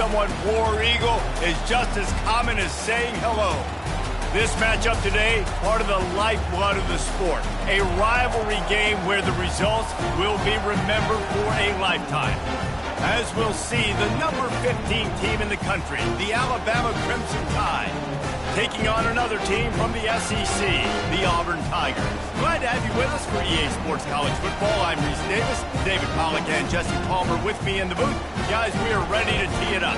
someone War Eagle is just as common as saying hello. This matchup today, part of the lifeblood of the sport. A rivalry game where the results will be remembered for a lifetime. As we'll see, the number 15 team in the country, the Alabama Crimson Tide, taking on another team from the SEC, the Auburn Tigers. Glad to have you with us for EA Sports College Football. I'm Reese Davis, David Pollack and Jesse Palmer with me in the booth. Guys, we are ready to tee it up.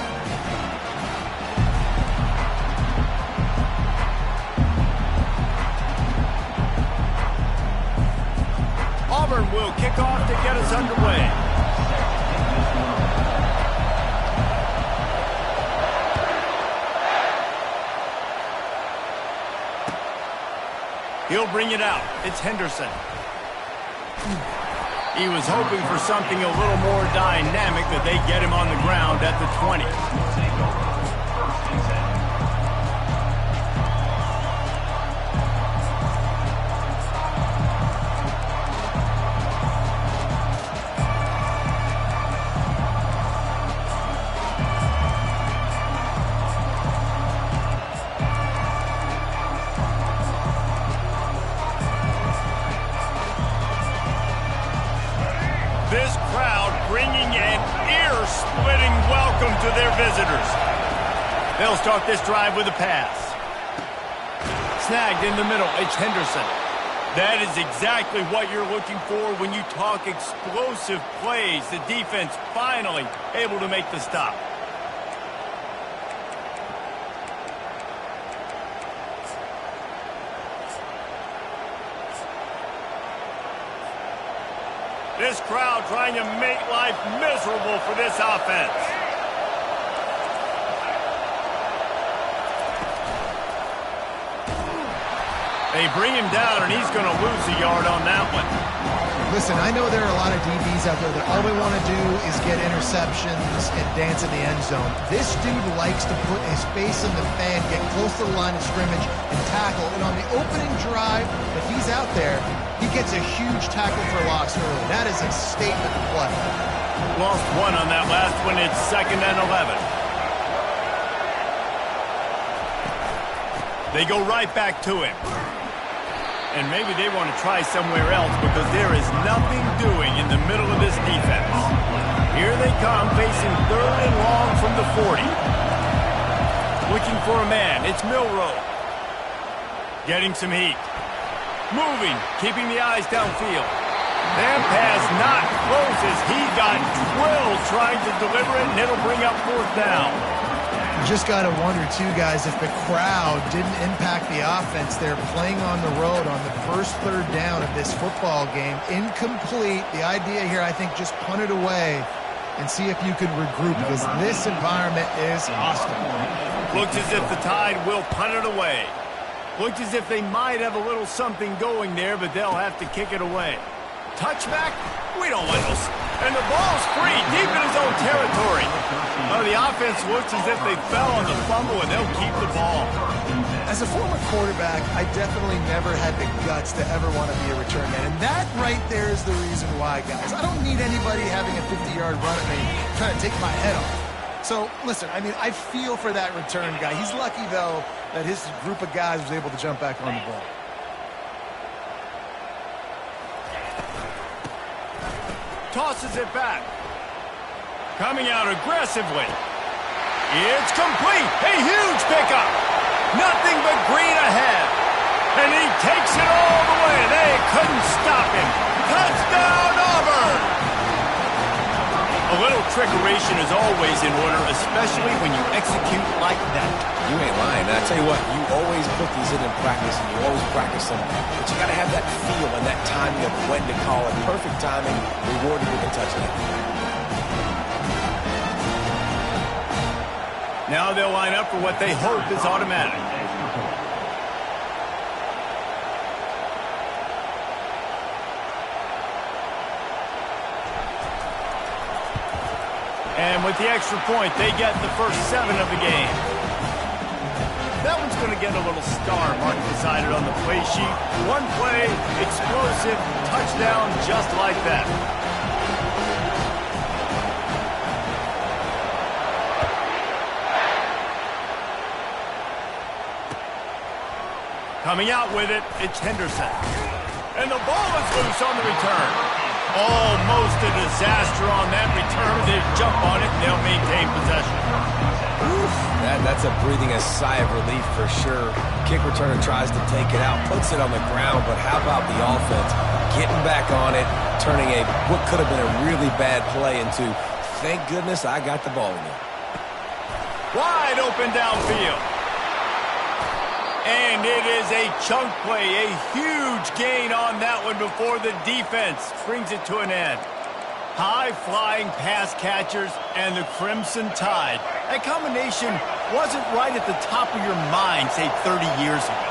Auburn will kick off to get us underway. He'll bring it out. It's Henderson. He was hoping for something a little more dynamic, that they get him on the ground at the 20. This crowd bringing an ear-splitting welcome to their visitors. They'll start this drive with a pass. Snagged in the middle, it's Henderson. That is exactly what you're looking for when you talk explosive plays. The defense finally able to make the stop. This crowd trying to make life miserable for this offense. They bring him down, and he's going to lose a yard on that one. Listen, I know there are a lot of DBs out there that all they want to do is get interceptions and dance in the end zone. This dude likes to put his face in the fan, get close to the line of scrimmage, and tackle. And on the opening drive, if he's out there, he gets a huge tackle for loss early. That is a statement play. Lost one on that last one. It's 2nd and 11. They go right back to him. And maybe they want to try somewhere else because there is nothing doing in the middle of this defense. Here they come, facing 3rd and long from the 40. Looking for a man. It's Milroe. Getting some heat. Moving, keeping the eyes downfield. That pass not close as he got drilled trying to deliver it, and it'll bring up 4th down. You just got to wonder, too, guys, if the crowd didn't impact the offense. They're playing on the road on the first 3rd down of this football game. Incomplete. The idea here, I think, just punt it away and see if you can regroup, because this environment is hostile. Looks as if the Tide will punt it away. Looks as if they might have a little something going there, but they'll have to kick it away. Touchback? We don't want those. And the ball's free, deep in his own territory. The offense looks as if they fell on the fumble, and they'll keep the ball. As a former quarterback, I definitely never had the guts to ever want to be a return man. And that right there is the reason why, guys. I don't need anybody having a 50-yard run at me trying to take my head off. So, listen, I mean, I feel for that return guy. He's lucky, though, that his group of guys was able to jump back on the ball. Tosses it back. Coming out aggressively. It's complete. A huge pickup. Nothing but green ahead. And he takes it all the way. They couldn't stop him. Touchdown, Auburn! A little trickeration is always in order, especially when you execute like that. You ain't lying. And I tell you what, you always put these in practice, and you always practice them. But you got to have that feel and that timing of when to call it. Perfect timing, rewarded with a touchdown. Now they'll line up for what they hope is automatic. And with the extra point, they get the first 7 of the game. That one's going to get a little star mark decided on the play sheet. One play, explosive, touchdown just like that. Coming out with it, it's Henderson. And the ball is loose on the return. Almost a disaster on that return. They jump on it, and they'll maintain possession. Oof, that's a breathing sigh of relief for sure. Kick returner tries to take it out, puts it on the ground, but how about the offense? Getting back on it, turning what could have been a really bad play into, thank goodness I got the ball again. Wide open downfield. And it is a chunk play, a huge gain on that one before the defense brings it to an end. High-flying pass catchers and the Crimson Tide. That combination wasn't right at the top of your mind, say, 30 years ago.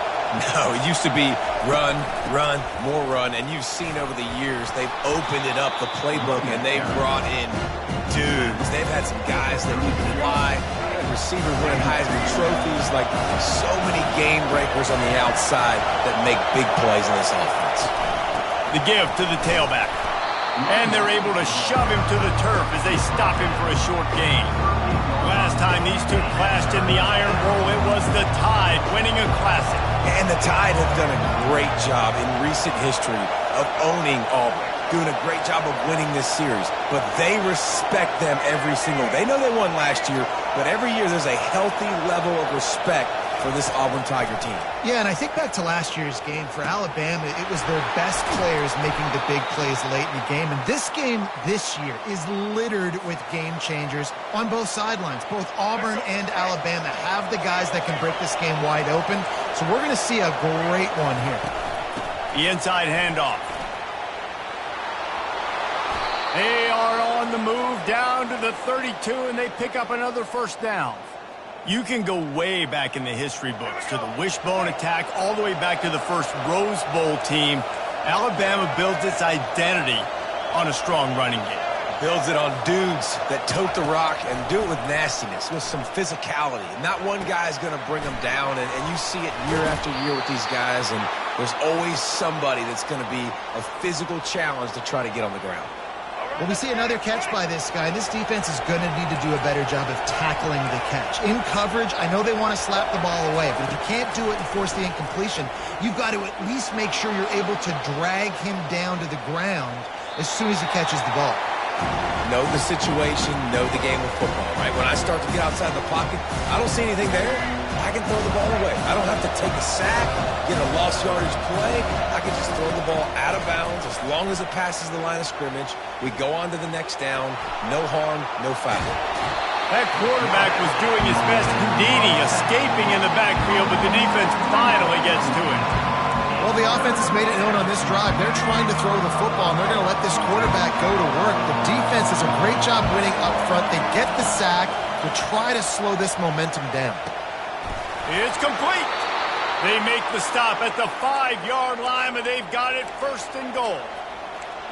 No, it used to be run, run, more run, and you've seen over the years they've opened it up, the playbook, and they've brought in dudes. They've had some guys that can fly. Receivers winning Heisman trophies, like so many game breakers on the outside that make big plays in this offense. The give to the tailback. And they're able to shove him to the turf as they stop him for a short gain. Last time these two clashed in the Ironbowl, it was the Tide winning a classic. And the Tide have done a great job in recent history of owning Auburn. Doing a great job of winning this series, but they respect them every single. They know they won last year, but every year there's a healthy level of respect for this Auburn Tiger team. Yeah, and I think back to last year's game for Alabama, it was their best players making the big plays late in the game, and this game this year is littered with game changers on both sidelines. Both Auburn and Alabama have the guys that can break this game wide open, so we're going to see a great one here. The inside handoff. They are on the move down to the 32, and they pick up another first down. You can go way back in the history books to the wishbone attack, all the way back to the first Rose Bowl team. Alabama builds its identity on a strong running game. Builds it on dudes that tote the rock and do it with nastiness, with some physicality. Not one guy's going to bring them down, and you see it year after year with these guys, and there's always somebody that's going to be a physical challenge to try to get on the ground. Well, we see another catch by this guy. This defense is going to need to do a better job of tackling the catch. In coverage, I know they want to slap the ball away, but if you can't do it and force the incompletion, you've got to at least make sure you're able to drag him down to the ground as soon as he catches the ball. Know the situation, know the game of football, right? When I start to get outside the pocket, I don't see anything there. I can throw the ball away. I don't have to take a sack, get a lost yardage play. I can just throw the ball out of bounds as long as it passes the line of scrimmage. We go on to the next down. No harm, no foul. That quarterback was doing his best Houdini, escaping in the backfield, but the defense finally gets to him. Well, the offense has made it known on this drive. They're trying to throw the football, and they're going to let this quarterback go to work. The defense does a great job winning up front. They get the sack to try to slow this momentum down. It's complete. They make the stop at the 5-yard line, but they've got it first and goal.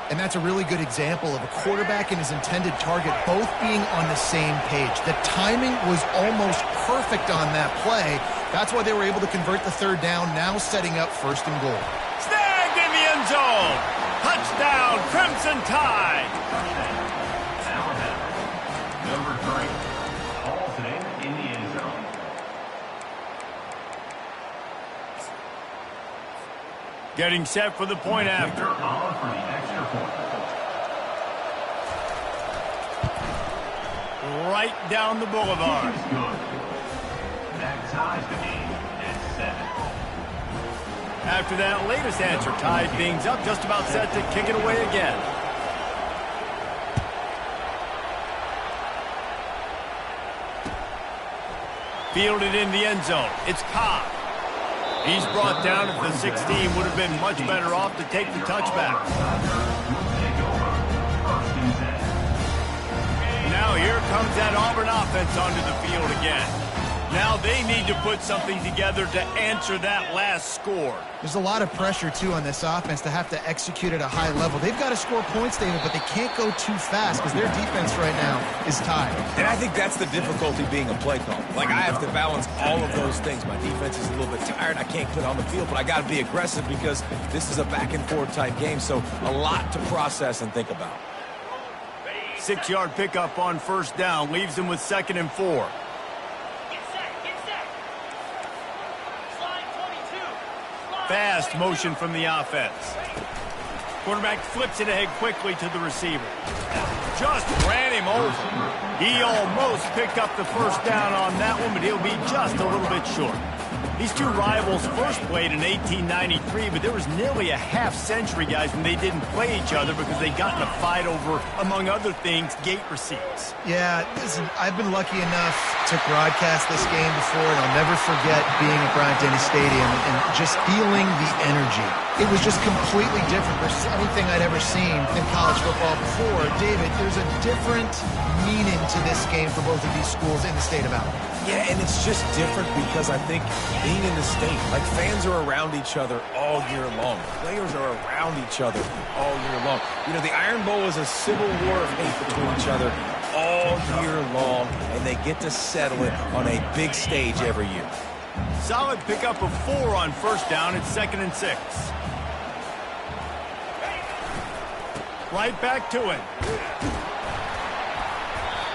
And that's a really good example of a quarterback and his intended target both being on the same page. The timing was almost perfect on that play. That's why they were able to convert the third down, now setting up first and goal. Snagged in the end zone. Touchdown, Crimson Tide. Number 3. Ball today in the end zone. Getting set for the point after. Call for the extra point. Right down the boulevard. Is good. That ties the game at 7. After that latest answer, Tide things up, just about set to kick it away again. Fielded in the end zone. It's Cobb. He's brought down at the 16. Would have been much better off to take the touchback. Now here comes that Auburn offense onto the field again. Now they need to put something together to answer that last score. There's a lot of pressure, too, on this offense to have to execute at a high level. They've got to score points, David, but they can't go too fast because their defense right now is tied. And I think that's the difficulty being a play call. Like, I have to balance all of those things. My defense is a little bit tired. I can't put on the field, but I got to be aggressive because this is a back-and-forth type game, so a lot to process and think about. 6-yard pickup on first down leaves them with 2nd and 4. Fast motion from the offense. Quarterback flips it ahead quickly to the receiver. Just ran him over. He almost picked up the first down on that one, but he'll be just a little bit short. These two rivals first played in 1893, but there was nearly a half-century, guys, when they didn't play each other because they got in a fight over, among other things, gate receipts. Yeah, listen, I've been lucky enough to broadcast this game before, and I'll never forget being at Bryant-Denny Stadium and just feeling the energy. It was just completely different versus anything I'd ever seen in college football before. David, there's a different meaning to this game for both of these schools in the state of Alabama. Yeah, and it's just different because I think being in the state, like fans are around each other all year long. Players are around each other all year long. You know, the Ironbowl is a civil war of hate between each other all year long, and they get to settle it on a big stage every year. Solid pickup of 4 on first down. It's 2nd and 6. Right back to him.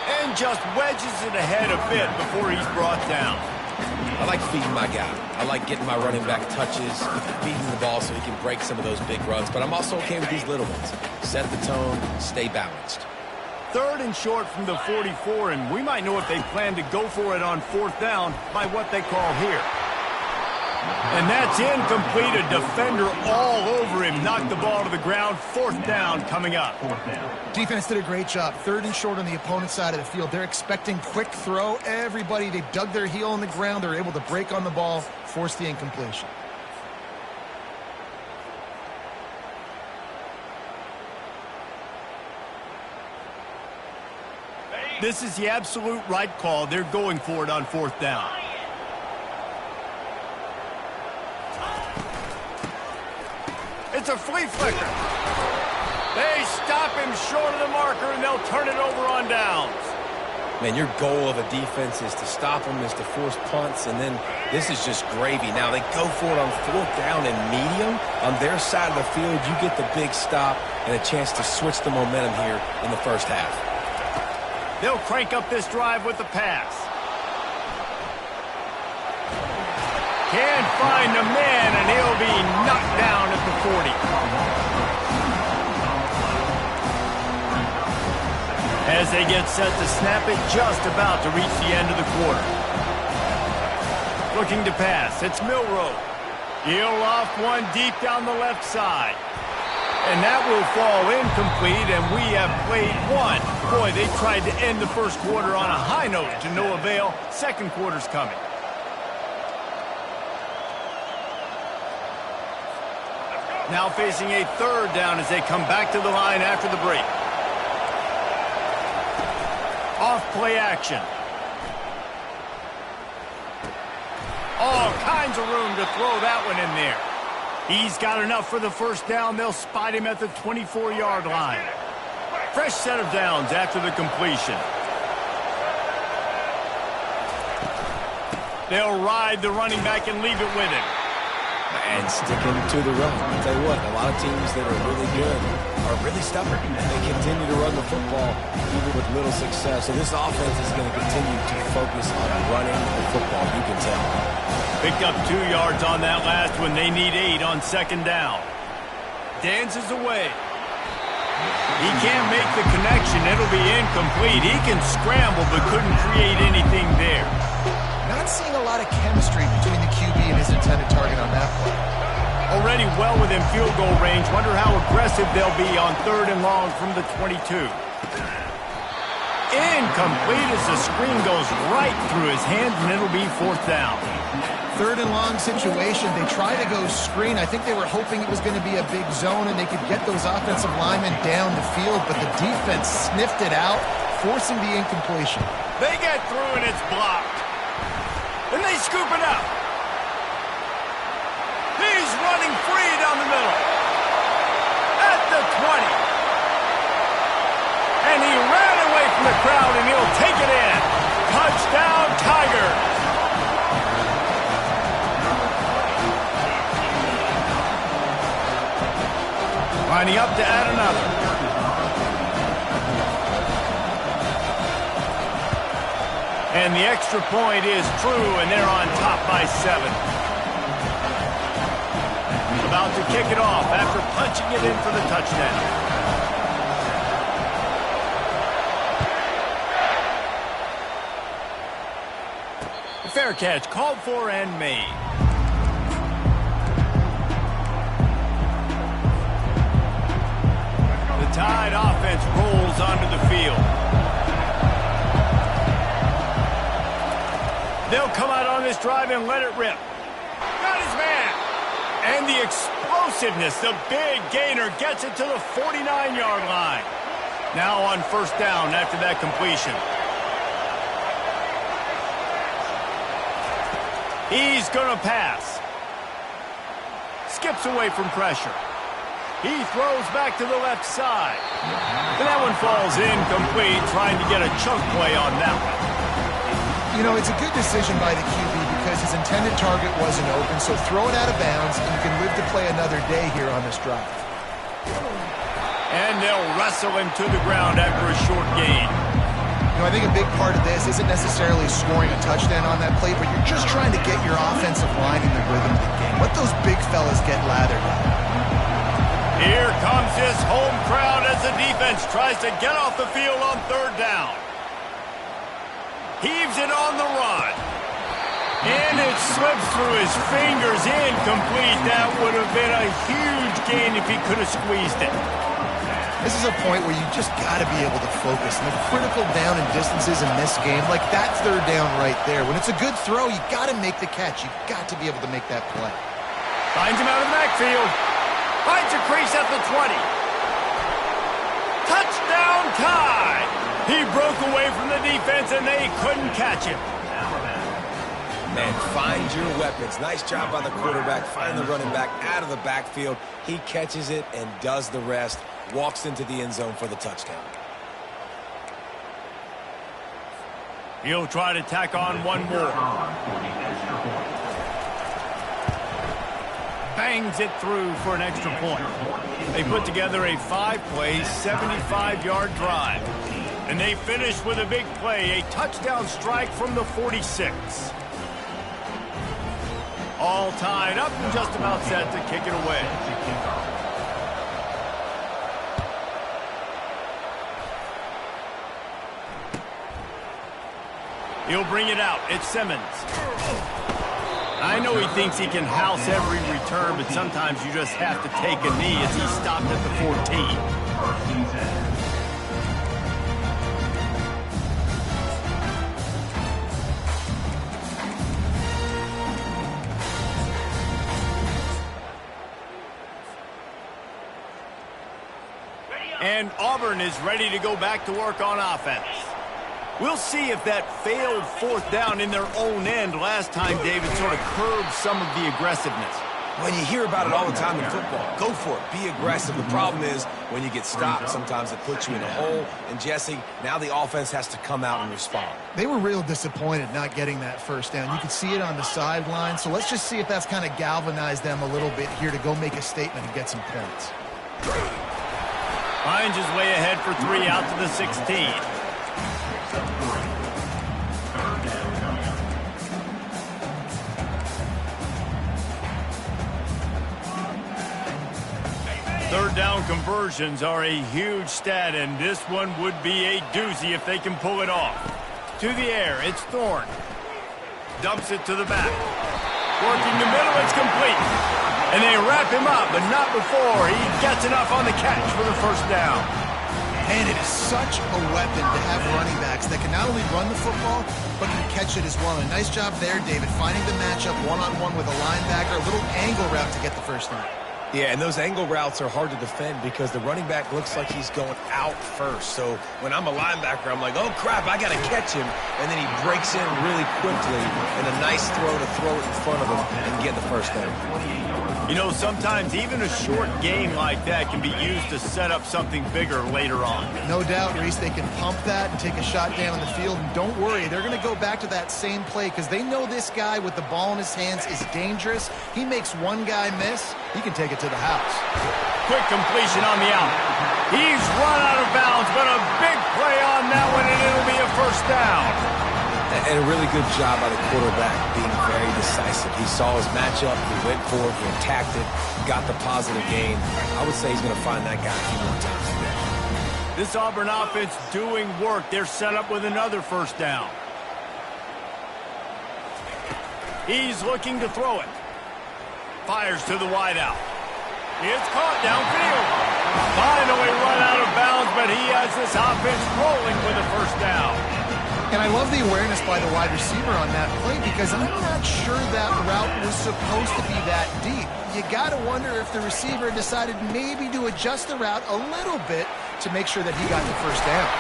And just wedges it ahead a bit before he's brought down. I like feeding my guy. I like getting my running back touches, feeding the ball so he can break some of those big runs. But I'm also okay with these little ones. Set the tone, stay balanced. 3rd and short from the 44, and we might know if they plan to go for it on 4th down by what they call here. And that's incomplete. A defender all over him. Knocked the ball to the ground. 4th down coming up. Defense did a great job. 3rd and short on the opponent's side of the field. They're expecting quick throw. Everybody, they dug their heel in the ground. They're able to break on the ball, force the incompletion. This is the absolute right call. They're going for it on 4th down. It's a flea flicker. They stop him short of the marker, and they'll turn it over on downs. Man, your goal of a defense is to stop them, is to force punts, and then this is just gravy. Now, they go for it on 4th down and medium. On their side of the field, you get the big stop and a chance to switch the momentum here in the first half. They'll crank up this drive with the pass. Can't find the man, and he'll be knocked down at the 40. As they get set to snap it, just about to reach the end of the quarter. Looking to pass, it's Milroe. He'll off one deep down the left side. And that will fall incomplete, and we have played one. Boy, they tried to end the first quarter on a high note to no avail. Second quarter's coming. Now facing a 3rd down as they come back to the line after the break. Off play action. All kinds of room to throw that one in there. He's got enough for the first down. They'll spot him at the 24-yard line. Fresh set of downs after the completion. They'll ride the running back and leave it with him. And sticking to the run. I'll tell you what, a lot of teams that are really good are really stubborn. They continue to run the football even with little success. So this offense is going to continue to focus on running the football, you can tell. Picked up 2 yards on that last one. They need 8 on 2nd down. Dances away. He can't make the connection. It'll be incomplete. He can scramble but couldn't create anything there. Not seeing a lot of chemistry between the QB and his intended target on that play. Already well within field goal range. Wonder how aggressive they'll be on 3rd and long from the 22. Incomplete as the screen goes right through his hands, and it'll be 4th down. 3rd and long situation. They try to go screen. I think they were hoping it was going to be a big zone and they could get those offensive linemen down the field, but the defense sniffed it out, forcing the incompletion. They get through and it's blocked. And they scoop it up. He's running free down the middle. At the 20. And he ran away from the crowd, and he'll take it in. Touchdown, Tigers. Lining up to add another. And the extra point is true, and they're on top by 7. about to kick it off after punching it in for the touchdown. Fair catch called for and made. The Tide offense rolls onto the field. They'll come out on this drive and let it rip. Got his man. And the explosiveness, the big gainer gets it to the 49-yard line. Now on first down after that completion. He's going to pass. Skips away from pressure. He throws back to the left side. And that one falls incomplete, trying to get a chunk play on that one. You know, it's a good decision by the QB because his intended target wasn't open, so throw it out of bounds, and you can live to play another day here on this drive. And they'll wrestle him to the ground after a short gain. You know, I think a big part of this isn't necessarily scoring a touchdown on that play, but you're just trying to get your offensive line in the rhythm of the game. Let those big fellas get lathered up. Here comes his home crowd as the defense tries to get off the field on third down. Heaves it on the run. And it slips through his fingers, incomplete. That would have been a huge gain if he could have squeezed it. This is a point where you just got to be able to focus. And the critical down and distances in this game, like that third down right there. When it's a good throw, you got to make the catch. You got to be able to make that play. Finds him out of the backfield. Finds a crease at the 20. Touchdown Tide! He broke away from the defense and they couldn't catch him. Man, find your weapons. Nice job by the quarterback. Find the running back out of the backfield. He catches it and does the rest. Walks into the end zone for the touchdown. He'll try to tack on one more. Bangs it through for an extra point. They put together a 5-play, 75-yard drive. And they finish with a big play, a touchdown strike from the 46. All tied up and just about set to kick it away. He'll bring it out. It's Simmons. I know he thinks he can house every return, but sometimes you just have to take a knee as he stopped at the 14. And Auburn is ready to go back to work on offense. We'll see if that failed fourth down in their own end last time, David, sort of curbed some of the aggressiveness. When you hear about it all the time in football, go for it. Be aggressive. The problem is when you get stopped, sometimes it puts you in a hole. And, Jesse, now the offense has to come out and respond. They were real disappointed not getting that first down. You could see it on the sideline. So let's just see if that's kind of galvanized them a little bit here to go make a statement and get some points. Finds his way ahead for 3 out to the 16. Third down conversions are a huge stat, and this one would be a doozy if they can pull it off. To the air, it's Thorne. Dumps it to the back. Working the middle, it's complete. And they wrap him up, but not before he gets enough on the catch for the first down. And it is such a weapon to have running backs that can not only run the football, but can catch it as well. And nice job there, David, finding the matchup one-on-one with a linebacker, a little angle route to get the first down. Yeah, and those angle routes are hard to defend because the running back looks like he's going out first. So when I'm a linebacker, I'm like, oh, crap, I got to catch him. And then he breaks in really quickly, and a nice throw to throw it in front of him and get the first down. You know, sometimes even a short game like that can be used to set up something bigger later on. No doubt, Reese, they can pump that and take a shot down the field. And don't worry, they're going to go back to that same play because they know this guy with the ball in his hands is dangerous. He makes one guy miss, he can take it to the house. Quick completion on the out. He's run out of bounds, but a big play on that one, and it'll be a first down. And a really good job by the quarterback being very decisive. He saw his matchup, he went for it, he attacked it, got the positive gain. I would say he's going to find that guy a few more times today. This Auburn offense doing work. They're set up with another first down. He's looking to throw it. Fires to the wideout. It's caught downfield. Finally run out of bounds, but he has this offense rolling with a first down. And I love the awareness by the wide receiver on that play because I'm not sure that route was supposed to be that deep. You got to wonder if the receiver decided maybe to adjust the route a little bit to make sure that he got the first down.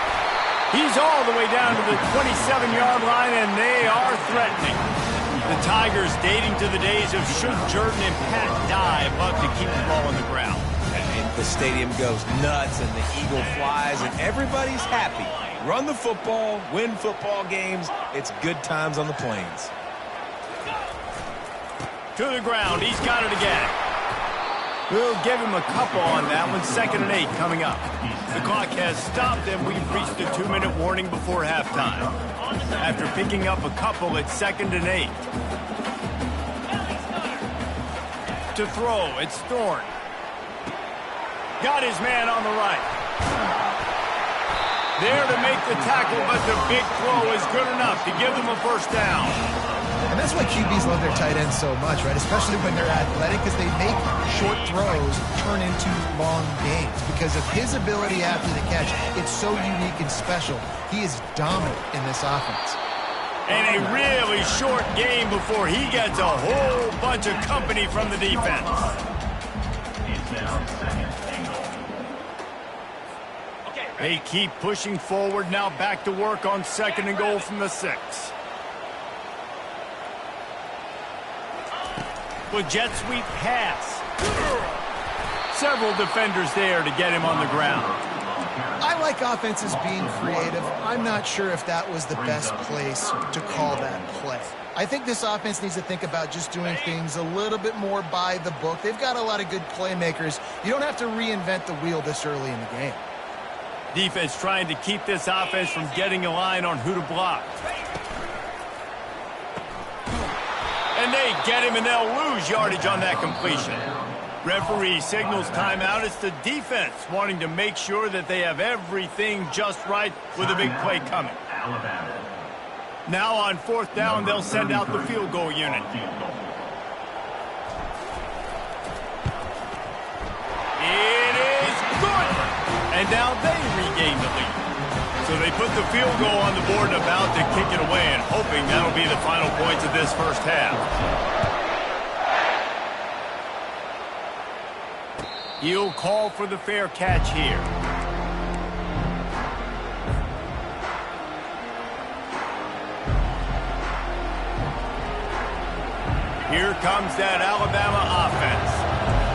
He's all the way down to the 27-yard line, and they are threatening. The Tigers, dating to the days of Shook Jordan and Pat Dye, love to keep the ball on the ground. And the stadium goes nuts, and the eagle flies, and everybody's happy. Run the football, win football games. It's good times on the plains. To the ground. He's got it again. We'll give him a couple on that one. 2nd and 8 coming up. The clock has stopped, and we've reached the 2-minute warning before halftime. After picking up a couple, it's 2nd and 8. To throw, it's Thorne. Got his man on the right. There to make the tackle, but the big throw is good enough to give them a first down. And that's why QBs love their tight ends so much, right? Especially when they're athletic, because they make short throws turn into long games. Because of his ability after the catch, it's so unique and special. He is dominant in this offense. And a really short game before he gets a whole bunch of company from the defense. They keep pushing forward, now back to work on 2nd and goal from the 6. With jet sweep pass. Several defenders there to get him on the ground. I like offenses being creative. I'm not sure if that was the best place to call that play. I think this offense needs to think about just doing things a little bit more by the book. They've got a lot of good playmakers. You don't have to reinvent the wheel this early in the game. Defense trying to keep this offense from getting a line on who to block. And they get him, and they'll lose yardage on that completion. Referee signals timeout. It's the defense wanting to make sure that they have everything just right with a big play coming. Now on 4th down, they'll send out the field goal unit. It is good! And now they regain the lead. So they put the field goal on the board and about to kick it away, and hoping that'll be the final points of this first half. He'll call for the fair catch here. Here comes that Alabama offense.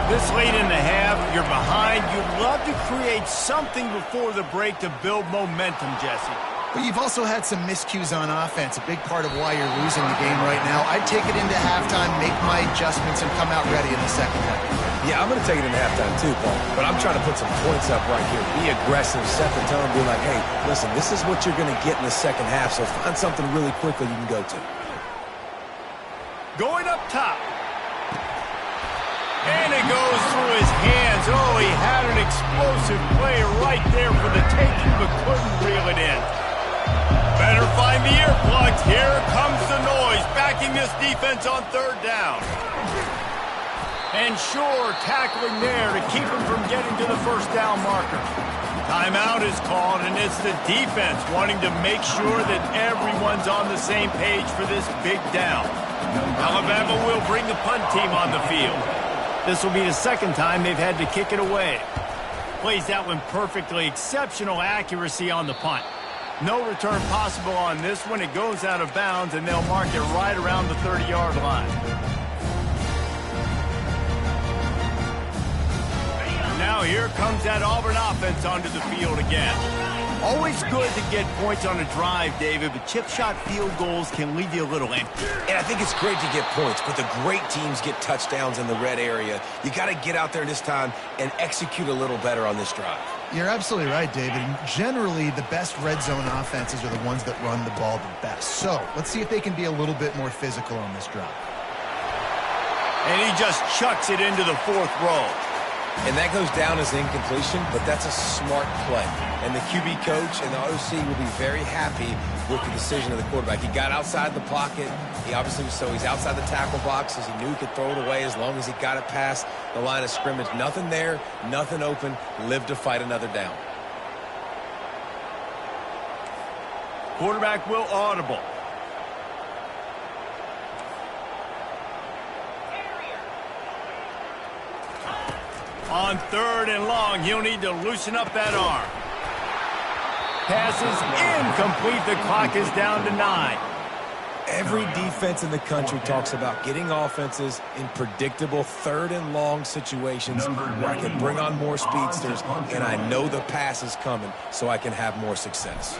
This late in the half, you're behind. You'd love to create something before the break to build momentum, Jesse. But you've also had some miscues on offense, a big part of why you're losing the game right now. I'd take it into halftime, make my adjustments, and come out ready in the second half. Yeah, I'm going to take it into halftime too, Paul. But I'm trying to put some points up right here. Be aggressive, set the tone, be like, hey, listen, this is what you're going to get in the second half, so find something really quickly you can go to. Going up top. And it goes through his hands. Oh, he had an explosive play right there for the taking, but couldn't reel it in. Better find the earplugs. Here comes the noise, backing this defense on 3rd down. And sure, tackling there to keep him from getting to the first down marker. Timeout is called, and it's the defense wanting to make sure that everyone's on the same page for this big down. Alabama will bring the punt team on the field. This will be the 2nd time they've had to kick it away. Plays that one perfectly. Exceptional accuracy on the punt. No return possible on this one. It goes out of bounds, and they'll mark it right around the 30-yard line. Now here comes that Auburn offense onto the field again. Always good to get points on a drive, David, but chip shot field goals can leave you a little empty. And I think it's great to get points, but the great teams get touchdowns in the red area. You got to get out there this time and execute a little better on this drive. You're absolutely right, David. Generally, the best red zone offenses are the ones that run the ball the best. So let's see if they can be a little bit more physical on this drive. And he just chucks it into the 4th row. And that goes down as incompletion, but that's a smart play. And the QB coach and the OC will be very happy with the decision of the quarterback. He got outside the pocket. He's outside the tackle boxes. He knew he could throw it away as long as he got it past the line of scrimmage. Nothing there, nothing open. Live to fight another down. Quarterback will audible. On 3rd and long, he'll need to loosen up that arm. Pass is incomplete. The clock is down to 9. Every defense in the country talks about getting offenses in predictable 3rd and long situations where I can bring on more speedsters and I know the pass is coming so I can have more success.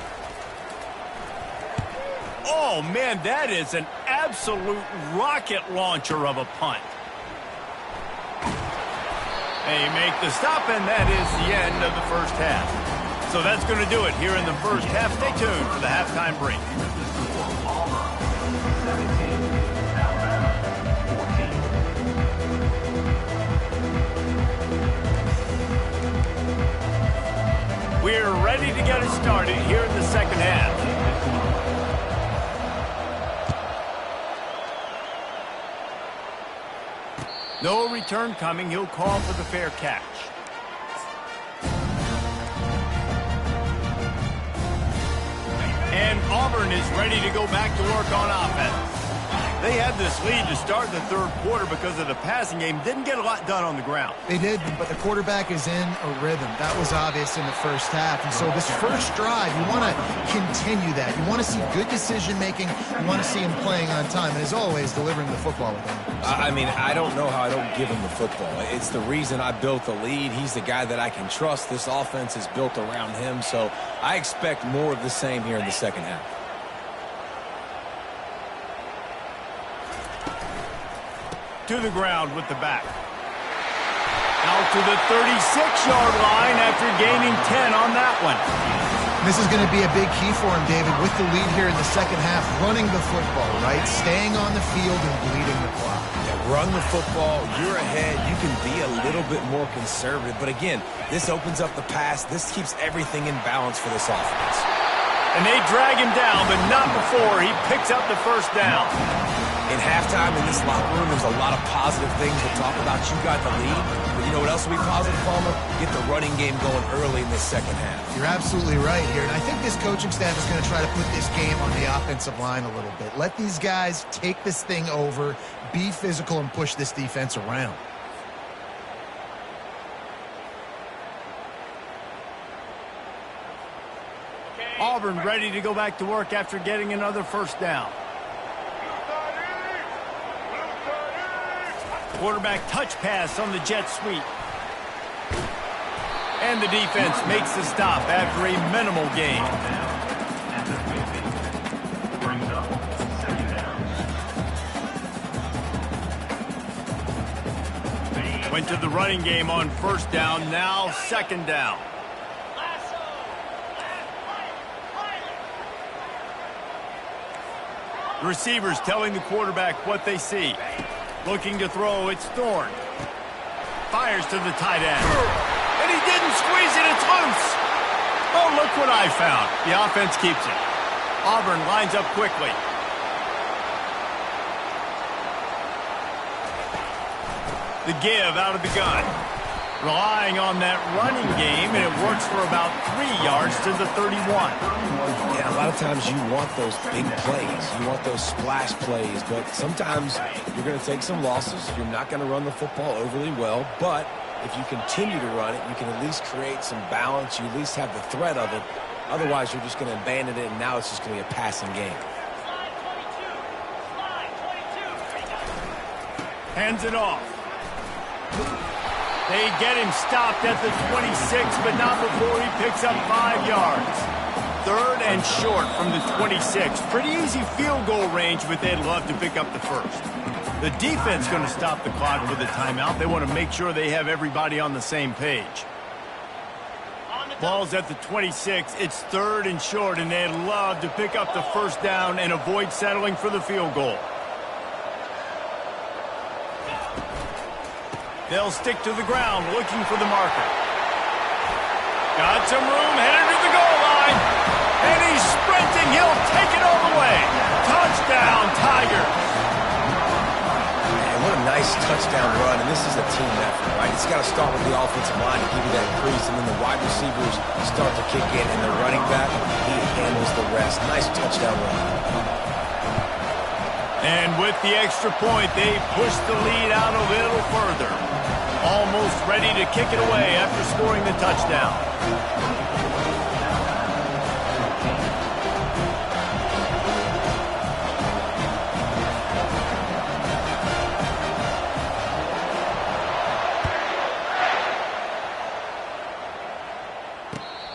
Oh, man, that is an absolute rocket launcher of a punt. They make the stop, and that is the end of the first half. So that's going to do it here in the first half. Stay tuned for the halftime break. We're ready to get it started here in the second half. No return coming. He'll call for the fair catch. And Auburn is ready to go back to work on offense. They had this lead to start the 3rd quarter because of the passing game. Didn't get a lot done on the ground. They did, but the quarterback is in a rhythm. That was obvious in the first half. And so this first drive, you want to continue that. You want to see good decision-making. You want to see him playing on time. And as always, delivering the football with him. I mean, I don't know how I don't give him the football. It's the reason I built the lead. He's the guy that I can trust. This offense is built around him. So I expect more of the same here in the second half. To the ground with the back. Out to the 36-yard line after gaining 10 on that one. This is going to be a big key for him, David, with the lead here in the second half, running the football, right? Staying on the field and bleeding the clock. Yeah, run the football. You're ahead. You can be a little bit more conservative. But again, this opens up the pass. This keeps everything in balance for this offense. And they drag him down, but not before he picks up the first down. In halftime, in this locker room, there's a lot of positive things to talk about. You got the lead, but you know what else will be positive, Palmer? Get the running game going early in the second half. You're absolutely right here, and I think this coaching staff is going to try to put this game on the offensive line a little bit. Let these guys take this thing over, be physical, and push this defense around. Auburn ready to go back to work after getting another first down. Quarterback touch pass on the jet sweep. And the defense makes the stop after a minimal gain. Went to the running game on first down, now second down. Receivers telling the quarterback what they see. Looking to throw, it's Thorne. Fires to the tight end. And he didn't squeeze it, it's loose. Oh, look what I found. The offense keeps it. Auburn lines up quickly. The give out of the gun. Relying on that running game, and it works for about 3 yards to the 31. Yeah, a lot of times you want those big plays. You want those splash plays, but sometimes you're going to take some losses. You're not going to run the football overly well, but if you continue to run it, you can at least create some balance. You at least have the threat of it. Otherwise, you're just going to abandon it, and now it's just going to be a passing game. Hands it off. They get him stopped at the 26, but not before he picks up 5 yards. 3rd and short from the 26. Pretty easy field goal range, but they'd love to pick up the first. The defense going to stop the clock with a timeout. They want to make sure they have everybody on the same page. Ball's at the 26. It's 3rd and short, and they'd love to pick up the first down and avoid settling for the field goal. They'll stick to the ground, looking for the marker. Got some room, headed to the goal line. And he's sprinting. He'll take it all the way. Touchdown, Tigers. Man, what a nice touchdown run. And this is a team effort, right? It's got to start with the offensive line to give you that crease. And then the wide receivers start to kick in. And the running back, he handles the rest. Nice touchdown run. And with the extra point, they push the lead out a little further. Almost ready to kick it away after scoring the touchdown.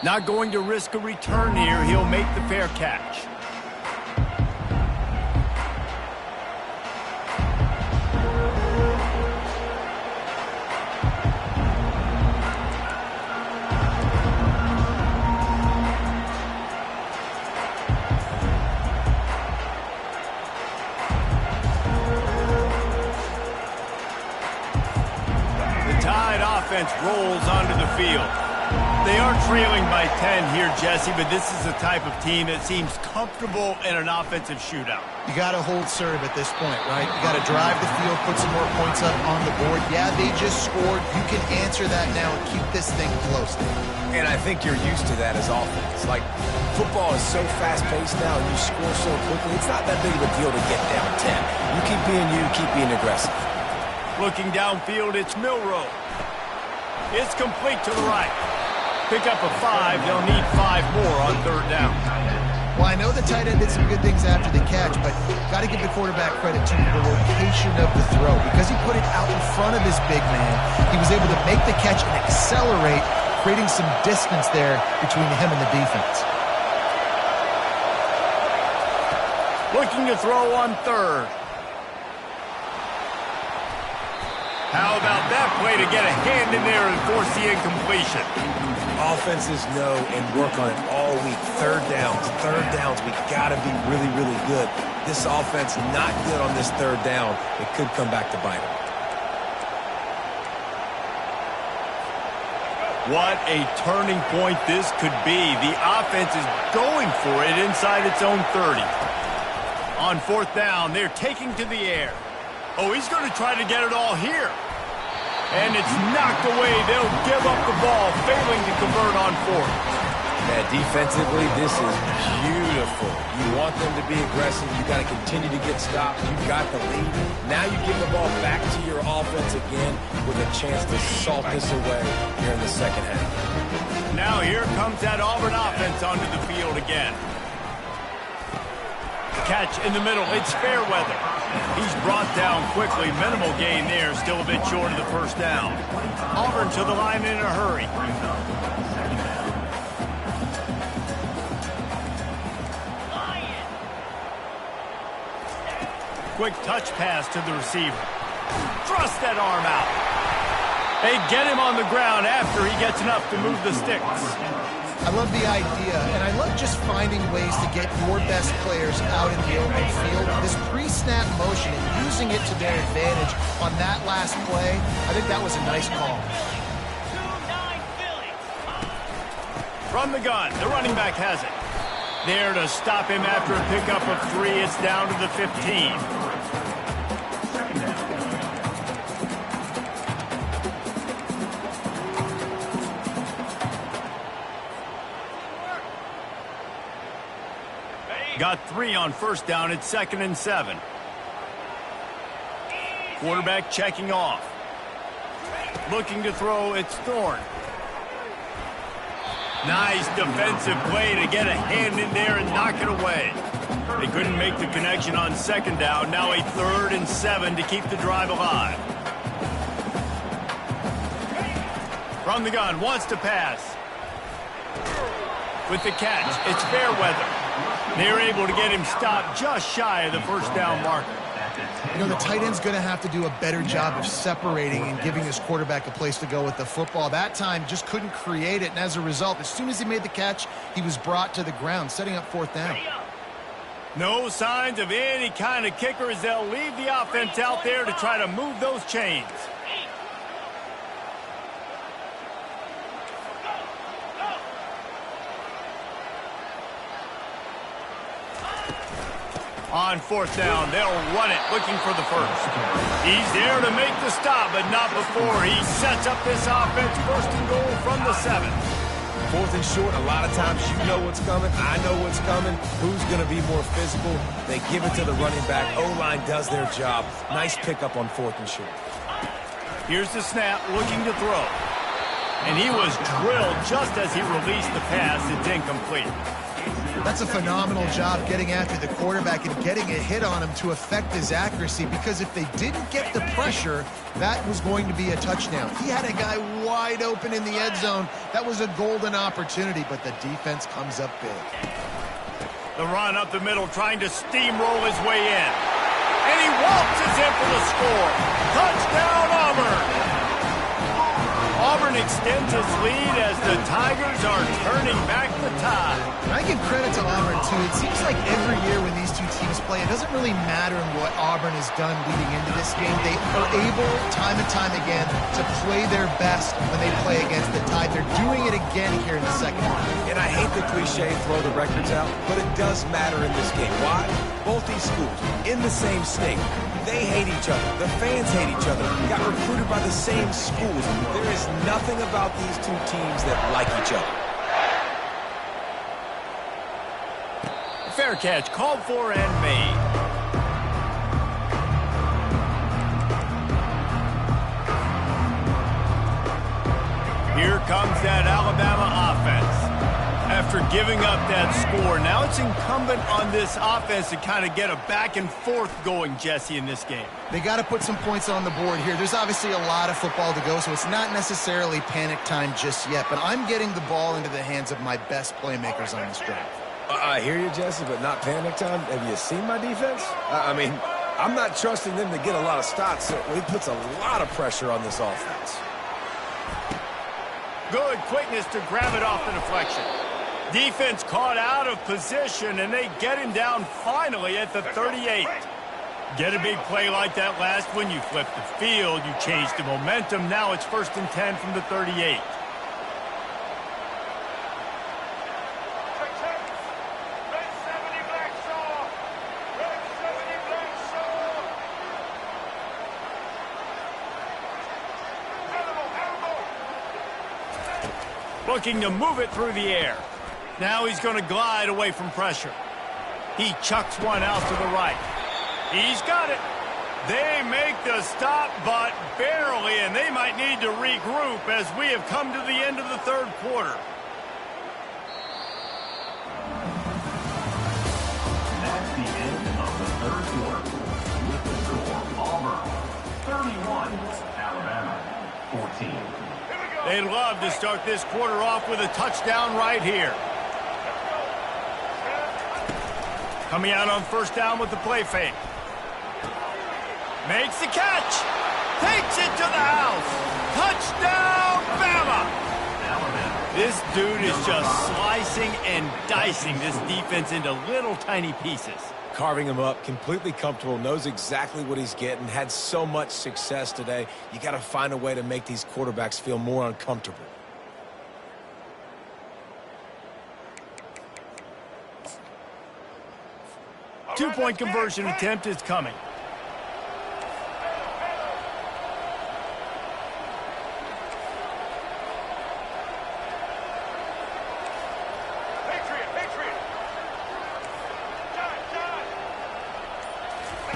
Not going to risk a return here. He'll make the fair catch. Rolls onto the field. They are trailing by 10 here, Jesse, but this is the type of team that seems comfortable in an offensive shootout. You got to hold serve at this point, right? You got to drive the field, put some more points up on the board. Yeah, they just scored. You can answer that now and keep this thing close. And I think you're used to that as offense. Like, football is so fast-paced now, and you score so quickly, it's not that big of a deal to get down 10. You keep being aggressive. Looking downfield, it's Milroe. It's complete to the right. Pick up a 5. They'll need 5 more on 3rd down. Well, I know the tight end did some good things after the catch, but got to give the quarterback credit to the location of the throw. Because he put it out in front of his big man, he was able to make the catch and accelerate, creating some distance there between him and the defense. Looking to throw on 3rd. How about that play to get a hand in there and force the incompletion? Offenses know and work on it all week. 3rd downs, we got to be really, really good. This offense not good on this 3rd down. It could come back to bite them. What a turning point this could be. The offense is going for it inside its own 30. On 4th down, they're taking to the air. Oh, he's going to try to get it all here. And it's knocked away. They'll give up the ball, failing to convert on 4th. Man, defensively, this is beautiful. You want them to be aggressive. You got to continue to get stops. You've got the lead. Now you give the ball back to your offense again with a chance to salt this away here in the 2nd half. Now here comes that Auburn offense onto the field again. Catch in the middle. It's Fairweather. He's brought down quickly. Minimal gain there. Still a bit short of the 1st down. Auburn to the line in a hurry. Quick touch pass to the receiver. Thrust that arm out. They get him on the ground after he gets enough to move the sticks. I love the idea, and I love just finding ways to get your best players out in the open field. This pre-snap motion and using it to their advantage on that last play, I think that was a nice call. From the gun, the running back has it. There to stop him after a pickup of 3. It's down to the 15. Got 3 on 1st down. It's 2nd and 7. Quarterback checking off. Looking to throw. It's Thorne. Nice defensive play to get a hand in there and knock it away. They couldn't make the connection on 2nd down. Now a 3rd and 7 to keep the drive alive. From the gun, wants to pass. With the catch, it's Fairweather. They're able to get him stopped just shy of the first down marker. You know, the tight end's going to have to do a better job of separating and giving his quarterback a place to go with the football. That time just couldn't create it, and as a result, as soon as he made the catch, he was brought to the ground, setting up fourth down. No signs of any kind of kicker as they'll leave the offense out there to try to move those chains. On fourth down, they'll run it, looking for the first. He's there to make the stop, but not before he sets up this offense first and goal from the 7. Fourth and short, a lot of times you know what's coming. I know what's coming. Who's going to be more physical? They give it to the running back. O-line does their job. Nice pickup on fourth and short. Here's the snap, looking to throw. And he was drilled just as he released the pass. It's incomplete. That's a phenomenal job getting after the quarterback and getting a hit on him to affect his accuracy, because if they didn't get the pressure, that was going to be a touchdown. He had a guy wide open in the end zone. That was a golden opportunity, but the defense comes up big. The run up the middle, trying to steamroll his way in. And he waltzes in for the score. Touchdown, Auburn! Auburn extends its lead as the Tigers are turning back the tide. I give credit to Auburn, too. It seems like every year when these two teams play, it doesn't really matter what Auburn has done leading into this game. They are able, time and time again, to play their best when they play against the Tide. They're doing it again here in the second half. And I hate the cliche, throw the records out, but it does matter in this game. Why? Both these schools, in the same state, they hate each other. The fans hate each other. Got recruited by the same schools. There is nothing about these two teams that like each other. Fair catch, called for and made. Here comes that Alabama offense. After giving up that score, now it's incumbent on this offense to kind of get a back and forth going, Jesse, in this game. They got to put some points on the board here. There's obviously a lot of football to go, so it's not necessarily panic time just yet, but I'm getting the ball into the hands of my best playmakers on this drive. I hear you, Jesse, but not panic time. Have you seen my defense? I mean, I'm not trusting them to get a lot of stops, so he puts a lot of pressure on this offense. Good quickness to grab it off the deflection. Defense caught out of position, and they get him down finally at the 38. Get a big play like that last one, you flip the field, you change the momentum. Now it's 1st and 10 from the 38. Looking to move it through the air. Now he's going to glide away from pressure. He chucks one out to the right. He's got it. They make the stop, but barely, and they might need to regroup as we have come to the end of the third quarter. That's the end of the third quarter. With the score, Auburn 31, Alabama 14. They'd love to start this quarter off with a touchdown right here. Coming out on first down with the play fake. Makes the catch. Takes it to the house. Touchdown, Bama! This dude is just slicing and dicing this defense into little tiny pieces. Carving him up, completely comfortable, knows exactly what he's getting, had so much success today. You got to find a way to make these quarterbacks feel more uncomfortable. Two-point conversion attempt is coming.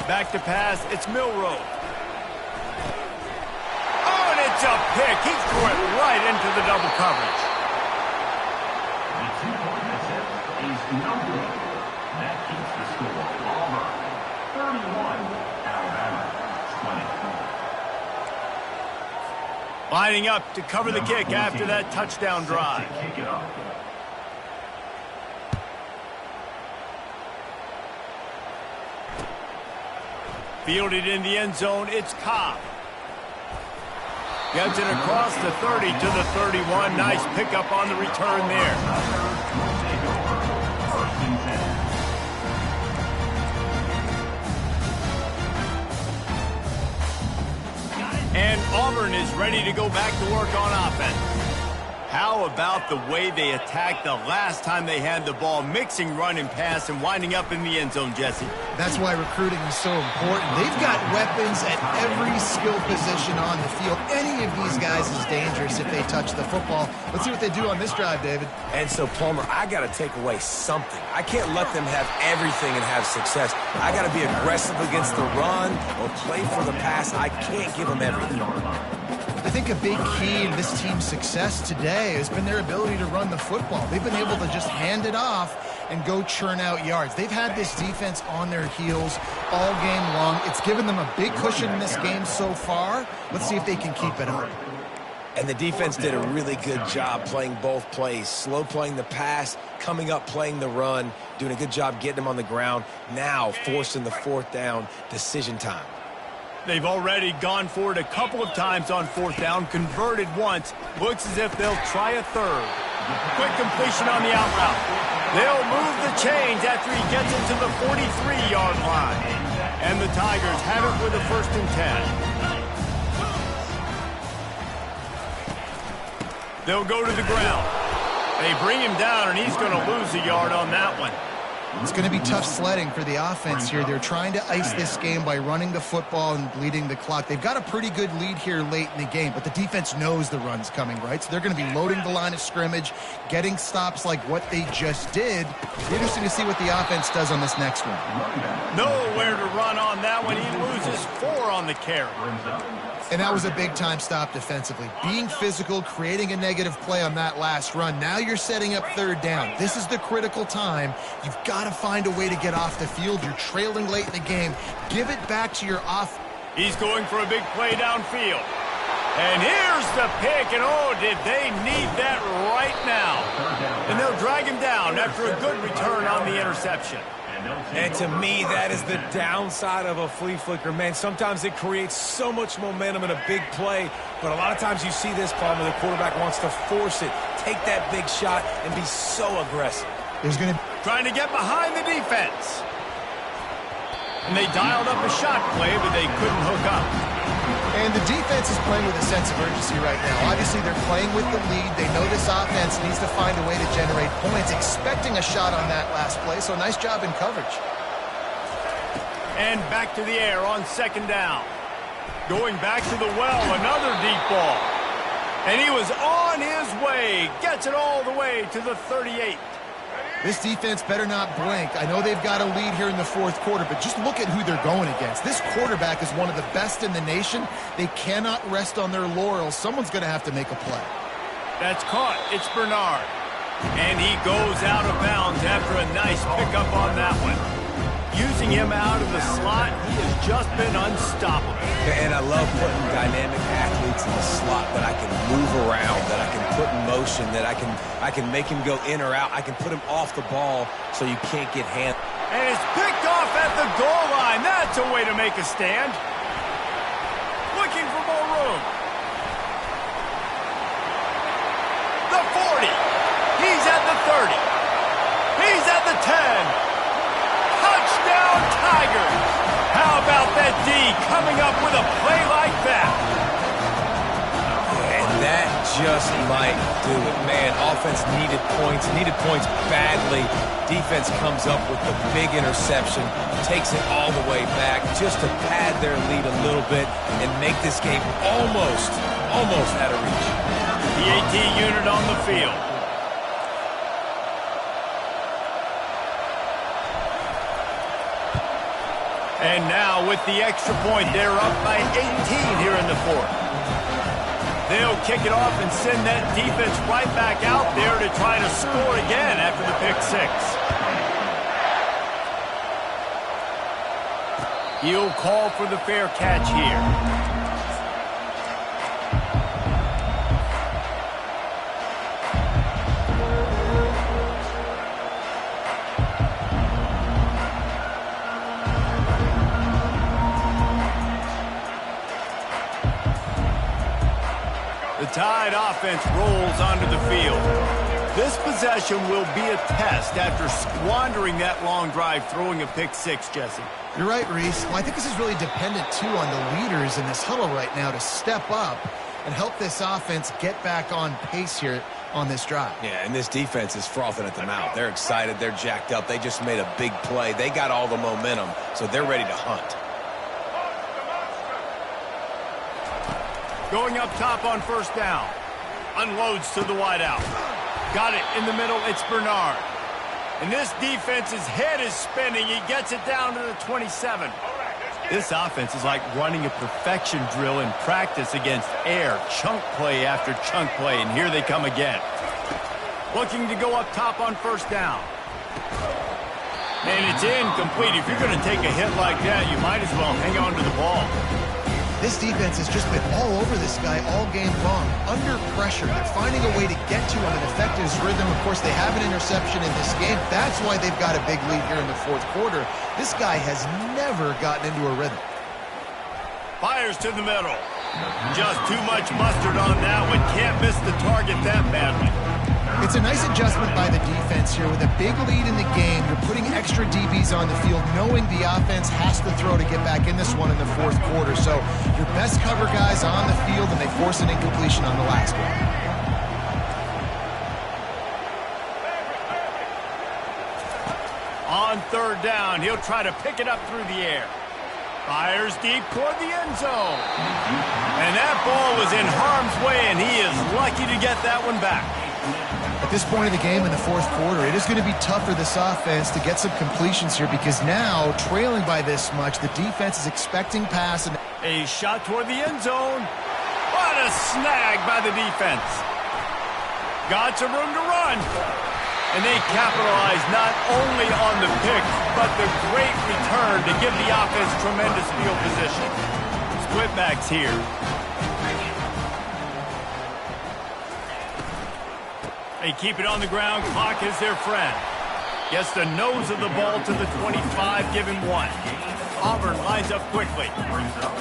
Back to pass, it's Milroe. Oh, and it's a pick. He threw it right into the double coverage. The two-point attempt is no good. That keeps the score. Auburn 31, Alabama 20. Lining up to cover the kick after that touchdown drive. Kick it off. Fielded in the end zone, it's Cobb. Gets it across the 30 to the 31. Nice pickup on the return there. And Auburn is ready to go back to work on offense. How about the way they attacked the last time they had the ball, mixing run and pass and winding up in the end zone, Jesse? That's why recruiting is so important. They've got weapons at every skill position on the field. Any of these guys is dangerous if they touch the football. Let's see what they do on this drive, David. And so, Palmer, I got to take away something. I can't let them have everything and have success. I got to be aggressive against the run or play for the pass. I can't give them everything. I think a big key in this team's success today has been their ability to run the football. They've been able to just hand it off and go churn out yards. They've had this defense on their heels all game long. It's given them a big cushion in this game so far. Let's see if they can keep it up. And the defense did a really good job playing both plays. Slow playing the pass, coming up playing the run, doing a good job getting them on the ground. Now forcing the fourth down, decision time. They've already gone for it a couple of times on fourth down, converted once. Looks as if they'll try a third. Quick completion on the out route. They'll move the chains after he gets it to the 43-yard line. And the Tigers have it with a 1st and 10. They'll go to the ground. They bring him down, and he's going to lose a yard on that one. It's going to be tough sledding for the offense here. They're trying to ice this game by running the football and bleeding the clock. They've got a pretty good lead here late in the game, but the defense knows the run's coming, right? So they're going to be loading the line of scrimmage, getting stops like what they just did. It's interesting to see what the offense does on this next one. Nowhere to run on that one. He loses 4 on the carry. And that was a big-time stop defensively. Being physical, creating a negative play on that last run. Now you're setting up 3rd down. This is the critical time. You've got to find a way to get off the field. You're trailing late in the game. Give it back to your off. He's going for a big play downfield. And here's the pick, and oh, did they need that right now. And they'll drag him down after a good return on the interception. And to me, that is the downside of a flea flicker. Man, sometimes it creates so much momentum in a big play, but a lot of times you see this problem where the quarterback wants to force it, take that big shot, and be so aggressive. Trying to get behind the defense. And they dialed up a shot play, but they couldn't hook up. And the defense is playing with a sense of urgency right now. Obviously, they're playing with the lead. They know this offense needs to find a way to generate points, expecting a shot on that last play. So nice job in coverage. And back to the air on 2nd down. Going back to the well, another deep ball. And he was on his way. Gets it all the way to the 38. This defense better not blink. I know they've got a lead here in the 4th quarter, but just look at who they're going against. This quarterback is one of the best in the nation. They cannot rest on their laurels. Someone's going to have to make a play. That's caught. It's Bernard. And he goes out of bounds after a nice pickup on that one. Using him out of the slot, he has just been unstoppable. And I love putting dynamic athletes in the slot that I can move around, that I can put in motion, that I can make him go in or out. I can put him off the ball so you can't get handled. And it's picked off at the goal line. That's a way to make a stand. Looking for more room. The 40. He's at the 30. He's at the 10. Touchdown, Tigers! How about that D coming up with a play like that? And that just might do it. Man, offense needed points badly. Defense comes up with the big interception, takes it all the way back just to pad their lead a little bit and make this game almost out of reach. The AT unit on the field. And now with the extra point, they're up by 18 here in the 4th. They'll kick it off and send that defense right back out there to try to score again after the pick 6. He'll call for the fair catch here. Tide offense rolls onto the field. This possession will be a test after squandering that long drive, throwing a pick six, Jesse. You're right, Reese. Well, I think this is really dependent, too, on the leaders in this huddle right now to step up and help this offense get back on pace here on this drive. Yeah, and this defense is frothing at the mouth. They're excited. They're jacked up. They just made a big play. They got all the momentum, so they're ready to hunt. Going up top on first down. Unloads to the wideout. Got it in the middle. It's Bernard. And this defense's head is spinning. He gets it down to the 27. This offense is like running a perfection drill in practice against air. Chunk play after chunk play. And here they come again. Looking to go up top on first down. And it's incomplete. If you're going to take a hit like that, you might as well hang on to the ball. This defense has just been all over this guy all game long. Under pressure. They're finding a way to get to him and affect his rhythm. Of course, they have an interception in this game. That's why they've got a big lead here in the fourth quarter. This guy has never gotten into a rhythm. Fires to the middle. Just too much mustard on that one. Can't miss the target that badly. It's a nice adjustment by the defense here. With a big lead in the game, you're putting extra DBs on the field, knowing the offense has to throw to get back in this one in the fourth quarter. So your best cover guys on the field, and they force an incompletion on the last one. On third down, he'll try to pick it up through the air. Fires deep toward the end zone. And that ball was in harm's way, and he is lucky to get that one back. At this point in the game in the fourth quarter, it is going to be tough for this offense to get some completions here because now, trailing by this much, the defense is expecting pass. And a shot toward the end zone. What a snag by the defense. Got some room to run. And they capitalize not only on the pick, but the great return to give the offense tremendous field position. Split backs here. They keep it on the ground. Clock is their friend. Gets the nose of the ball to the 25, give him one. Auburn lines up quickly.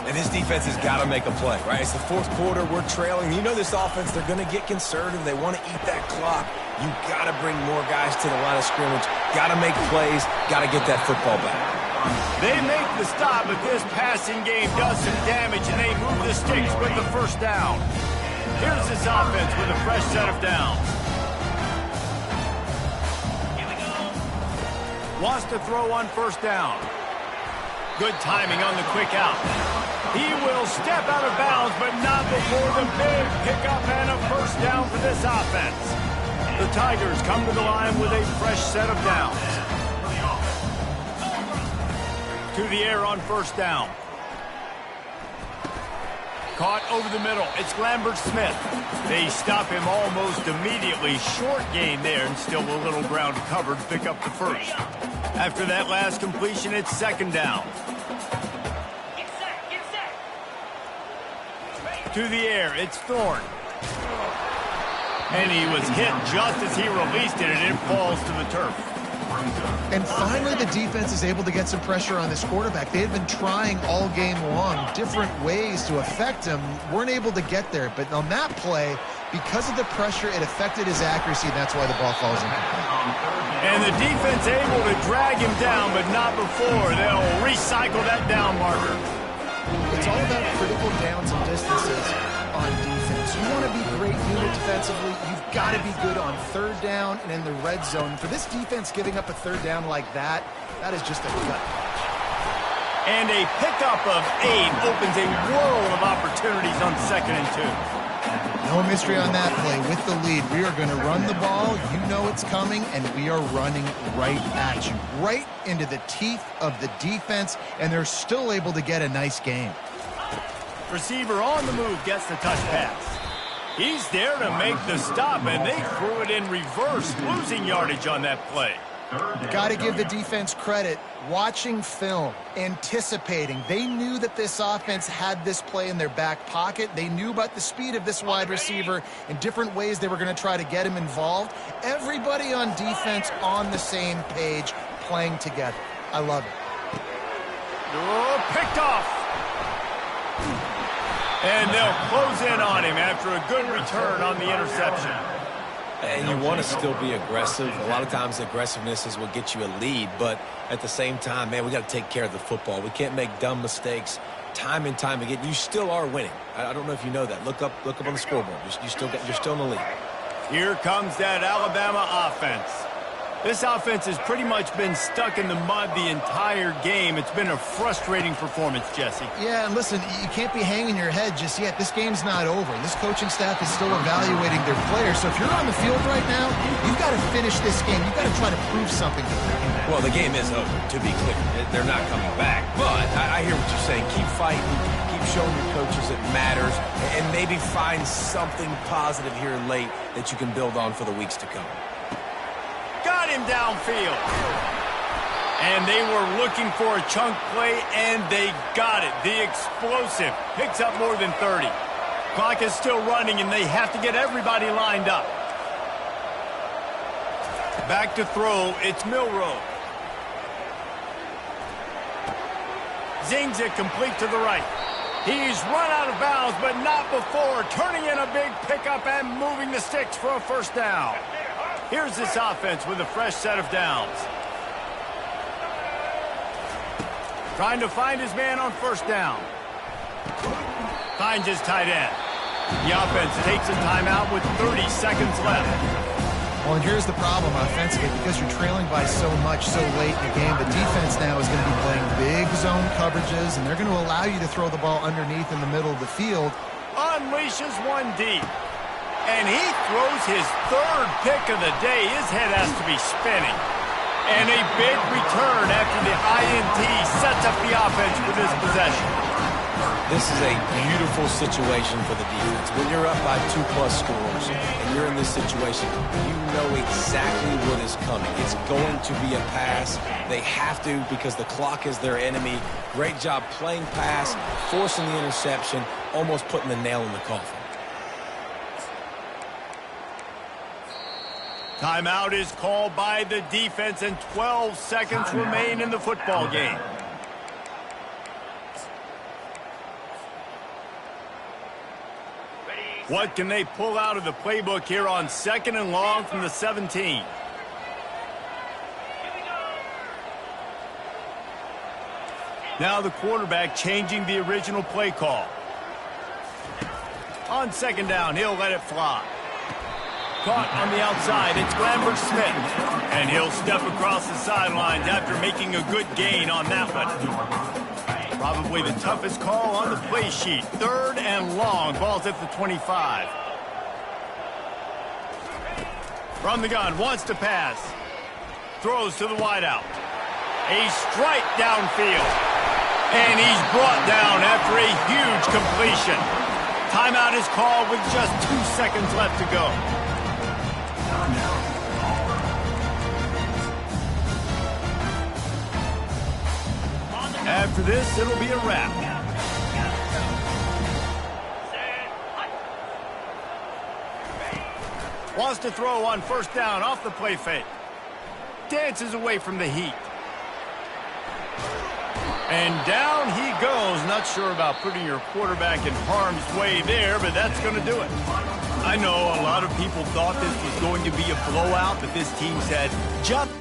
And this defense has got to make a play, right? It's the fourth quarter. We're trailing. You know this offense, they're going to get conservative. They want to eat that clock. You got to bring more guys to the line of scrimmage. Got to make plays. Got to get that football back. They make the stop, but this passing game does some damage, and they move the sticks with the first down. Here's this offense with a fresh set of downs. Wants to throw on first down. Good timing on the quick out. He will step out of bounds, but not before the big pickup and a first down for this offense. The Tigers come to the line with a fresh set of downs. To the air on first down. Caught over the middle. It's Lambert Smith. They stop him almost immediately. Short gain there, and still a little ground covered. Pick up the first. After that last completion, it's second down. To the air, it's Thorne. And he was hit just as he released it, and it falls to the turf. And finally, the defense is able to get some pressure on this quarterback. They had been trying all game long different ways to affect him. Weren't able to get there. But on that play, because of the pressure, it affected his accuracy, and that's why the ball falls in. And the defense able to drag him down, but not before. They'll recycle that down marker. It's all about critical downs and distances on defense. You want to be great unit defensively, you've got to be good on third down and in the red zone. For this defense giving up a third down like that, that is just a gut punch. And a pickup of 8 opens a world of opportunities on 2nd and 2. No mystery on that play. With the lead, we are going to run the ball. You know it's coming, and we are running right at you, right into the teeth of the defense, and they're still able to get a nice game. Receiver on the move gets the touch pass. He's there to make the stop, and they threw it in reverse, losing yardage on that play. Got to give the defense credit. Watching film, anticipating. They knew that this offense had this play in their back pocket. They knew about the speed of this wide receiver and different ways they were going to try to get him involved. Everybody on defense on the same page, playing together. I love it. Oh, picked off. And they'll close in on him after a good return on the interception. And you want to still be aggressive. A lot of times aggressiveness is what gets you a lead, but at the same time, man, we got to take care of the football. We can't make dumb mistakes time and time again. You still are winning. I don't know if you know that. Look up on the scoreboard. You're still in the lead. Here comes that Alabama offense. This offense has pretty much been stuck in the mud the entire game. It's been a frustrating performance, Jesse. Yeah, and listen, you can't be hanging your head just yet. This game's not over. This coaching staff is still evaluating their players. So if you're on the field right now, you've got to finish this game. You've got to try to prove something to them. Well, the game is over, to be clear. They're not coming back. But I hear what you're saying. Keep fighting. Keep showing your coaches it matters. And maybe find something positive here late that you can build on for the weeks to come. Got him downfield. And they were looking for a chunk play, and they got it. The explosive picks up more than 30. Clock is still running, and they have to get everybody lined up. Back to throw. It's Milroe. Zings it complete to the right. He's run out of bounds, but not before. Turning in a big pickup and moving the sticks for a first down. Here's this offense with a fresh set of downs. Trying to find his man on first down. Finds his tight end. The offense takes a timeout with 30 seconds left. Well, and here's the problem offensively. Because you're trailing by so much so late in the game, the defense now is going to be playing big zone coverages, and they're going to allow you to throw the ball underneath in the middle of the field. Unleashes one deep. And he throws his third pick of the day. His head has to be spinning. And a big return after the INT sets up the offense with this possession. This is a beautiful situation for the defense. When you're up by 2+ scores and you're in this situation, you know exactly what is coming. It's going to be a pass. They have to because the clock is their enemy. Great job playing pass, forcing the interception, almost putting the nail in the coffin. Timeout is called by the defense, and 12 seconds remain in the football game. What can they pull out of the playbook here on 2nd and long from the 17? Now the quarterback changing the original play call. On 2nd down, he'll let it fly. Caught on the outside, it's Lambert Smith. And he'll step across the sidelines after making a good gain on that one. Probably the toughest call on the play sheet. 3rd and long, ball's at the 25. From the gun, wants to pass. Throws to the wideout. A strike downfield. And he's brought down after a huge completion. Timeout is called with just 2 seconds left to go. After this, it'll be a wrap. Wants to throw on 1st down off the play fake. Dances away from the heat. And down he goes. Not sure about putting your quarterback in harm's way there, but that's going to do it. I know a lot of people thought this was going to be a blowout, but this team said, just